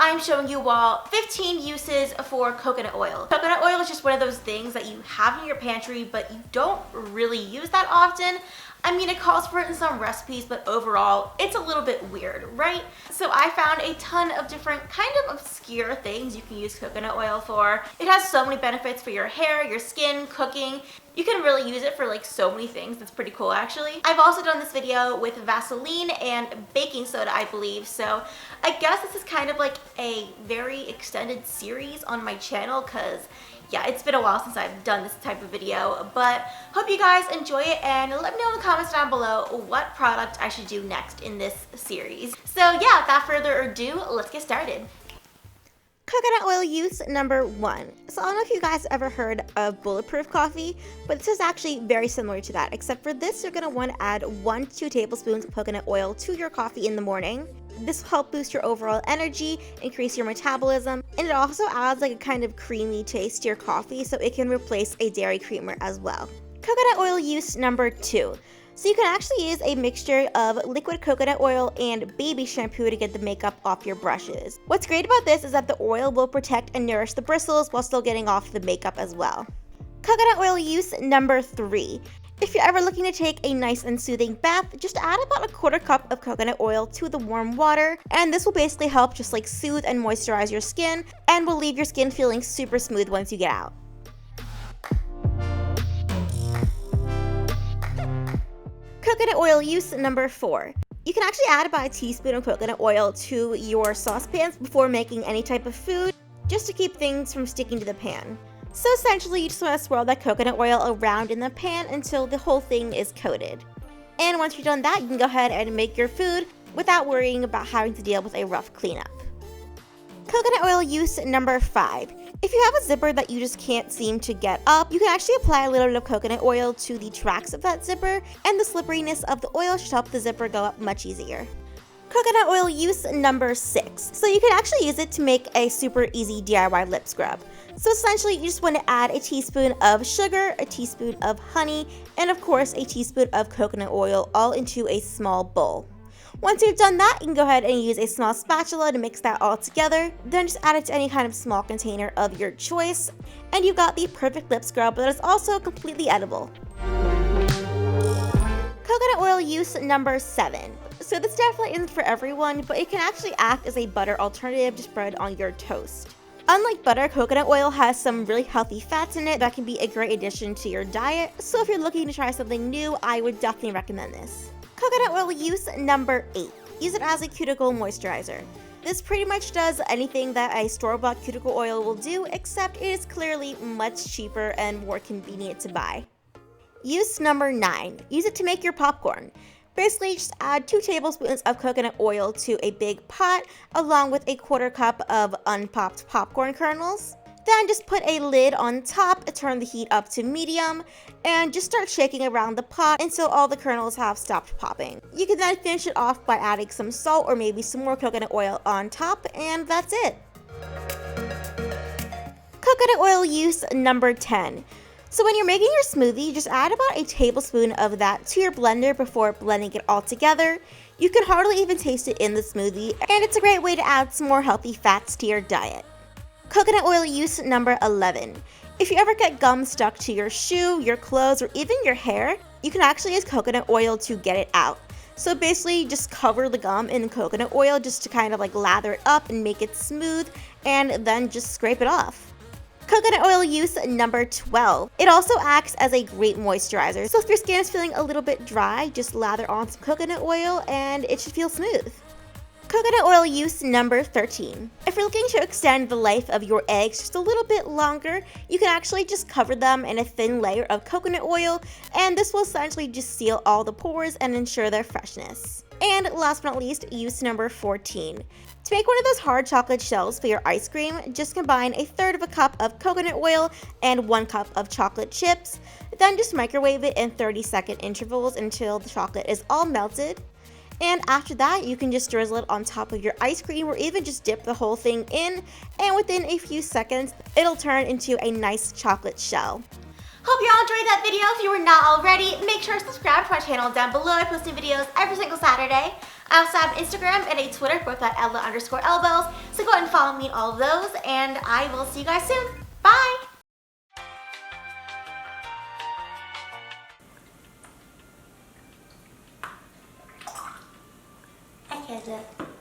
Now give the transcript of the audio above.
I'm showing you all 15 uses for coconut oil. Coconut oil is just one of those things that you have in your pantry, but you don't really use that often. I mean, it calls for it in some recipes, but overall, it's a little bit weird, right? So I found a ton of different kind of obscure things you can use coconut oil for. It has so many benefits for your hair, your skin, cooking. You can really use it for like so many things. That's pretty cool, actually. I've also done this video with Vaseline and baking soda, I believe. So I guess this is kind of like a very extended series on my channel because yeah, it's been a while since I've done this type of video, but hope you guys enjoy it and let me know in the comments down below what product I should do next in this series. So yeah, without further ado, let's get started. Coconut oil use number 1. So I don't know if you guys ever heard of Bulletproof Coffee, but this is actually very similar to that, except for this you're going to want to add 1 to 2 tablespoons of coconut oil to your coffee in the morning. This will help boost your overall energy, increase your metabolism, and it also adds like a kind of creamy taste to your coffee so it can replace a dairy creamer as well. Coconut oil use number 2. So you can actually use a mixture of liquid coconut oil and baby shampoo to get the makeup off your brushes. What's great about this is that the oil will protect and nourish the bristles while still getting off the makeup as well. Coconut oil use number 3. If you're ever looking to take a nice and soothing bath, just add about a 1/4 cup of coconut oil to the warm water, and this will basically help just like soothe and moisturize your skin and will leave your skin feeling super smooth once you get out. Coconut oil use number 4. You can actually add about a teaspoon of coconut oil to your saucepans before making any type of food, just to keep things from sticking to the pan. So essentially, you just want to swirl that coconut oil around in the pan until the whole thing is coated. And once you're done that, you can go ahead and make your food without worrying about having to deal with a rough cleanup. Coconut oil use number 5. If you have a zipper that you just can't seem to get up, you can actually apply a little bit of coconut oil to the tracks of that zipper, and the slipperiness of the oil should help the zipper go up much easier. Coconut oil use number 6. So you can actually use it to make a super easy DIY lip scrub. So essentially, you just want to add a teaspoon of sugar, a teaspoon of honey, and of course a teaspoon of coconut oil all into a small bowl. Once you've done that, you can go ahead and use a small spatula to mix that all together. Then just add it to any kind of small container of your choice, and you've got the perfect lip scrub that is also completely edible. Coconut oil use number 7. So this definitely isn't for everyone, but it can actually act as a butter alternative to spread on your toast. Unlike butter, coconut oil has some really healthy fats in it that can be a great addition to your diet, so if you're looking to try something new, I would definitely recommend this. Coconut oil use number 8. Use it as a cuticle moisturizer. This pretty much does anything that a store-bought cuticle oil will do, except it is clearly much cheaper and more convenient to buy. Use number 9. Use it to make your popcorn. Basically, just add 2 tablespoons of coconut oil to a big pot, along with a 1/4 cup of unpopped popcorn kernels. Then just put a lid on top, turn the heat up to medium, and just start shaking around the pot until all the kernels have stopped popping. You can then finish it off by adding some salt or maybe some more coconut oil on top, and that's it. Coconut oil use number 10. So when you're making your smoothie, just add about a tablespoon of that to your blender before blending it all together. You can hardly even taste it in the smoothie, and it's a great way to add some more healthy fats to your diet. Coconut oil use number 11. If you ever get gum stuck to your shoe, your clothes, or even your hair, you can actually use coconut oil to get it out. So basically, just cover the gum in coconut oil just to kind of like lather it up and make it smooth, and then just scrape it off. Coconut oil use number 12. It also acts as a great moisturizer. So if your skin is feeling a little bit dry, just lather on some coconut oil and it should feel smooth. Coconut oil use number 13. If you're looking to extend the life of your eggs just a little bit longer, you can actually just cover them in a thin layer of coconut oil, and this will essentially just seal all the pores and ensure their freshness. And last but not least, use number 14. To make one of those hard chocolate shells for your ice cream, just combine a 1/3 cup of coconut oil and 1 cup of chocolate chips. Then just microwave it in 30-second intervals until the chocolate is all melted. And after that, you can just drizzle it on top of your ice cream or even just dip the whole thing in, and within a few seconds, it'll turn into a nice chocolate shell. Hope you all enjoyed that video. If you were not already, make sure to subscribe to my channel down below. I post new videos every single Saturday. I also have Instagram and a Twitter, both at Ella_Elbells. So go ahead and follow me on all of those, and I will see you guys soon. Bye! I can't do it.